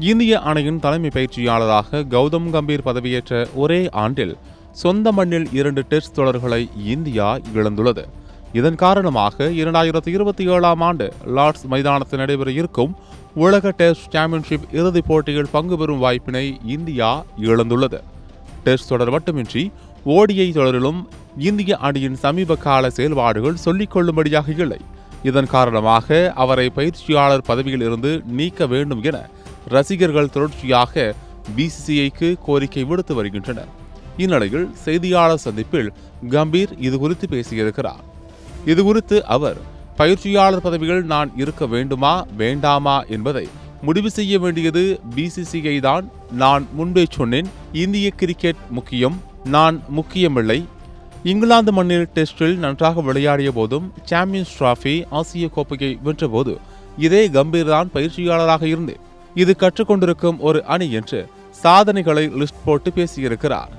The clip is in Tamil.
இந்திய அணியின் தலைமை பயிற்சியாளராக கௌதம் கம்பீர் பதவியேற்ற ஒரே ஆண்டில் சொந்த மண்ணில் 2 டெஸ்ட் தொடர்களை இந்தியா இழந்துள்ளது. இதன் காரணமாக 2027ஆம் ஆண்டு லார்ட்ஸ் மைதானத்தில் நடைபெற இருக்கும் உலக டெஸ்ட் சாம்பியன்ஷிப் இறுதிப் போட்டியில் பங்கு பெறும் வாய்ப்பினை இந்தியா இழந்துள்ளது. டெஸ்ட் தொடர் மட்டுமின்றி ஓடிஐ தொடரிலும் இந்திய அணியின் சமீப கால செயல்பாடுகள் சொல்லிக் கொள்ளும்படியாக இல்லை. இதன் காரணமாக அவரை பயிற்சியாளர் பதவியில் இருந்து நீக்க வேண்டும் என ரசிகர்கள் தொடர்ச்சியாக பிசிசிஐக்கு கோரிக்கை விடுத்து வருகின்றனர். இந்நிலையில் செய்தியாளர் சந்திப்பில் கம்பீர் இதுகுறித்து பேசியிருக்கிறார். இதுகுறித்து அவர், பயிற்சியாளர் பதவியில் நான் இருக்க வேண்டுமா வேண்டாமா என்பதை முடிவு செய்ய வேண்டியது பிசிசிஐ தான். நான் முன்பே சொன்னேன், இந்திய கிரிக்கெட் முக்கியம், நான் முக்கியமில்லை. இங்கிலாந்து மண்ணில் டெஸ்டில் நன்றாக விளையாடிய போதும், சாம்பியன்ஸ் டிராபி, ஆசிய கோப்பையை வென்றபோது இதே கம்பீர் தான் பயிற்சியாளராக இருந்தேன். இது கற்றுக்கொண்டிருக்கும் ஒரு அணி என்று சாதனைகளை லிஸ்ட் போட்டு பேசியிருக்கிறார்.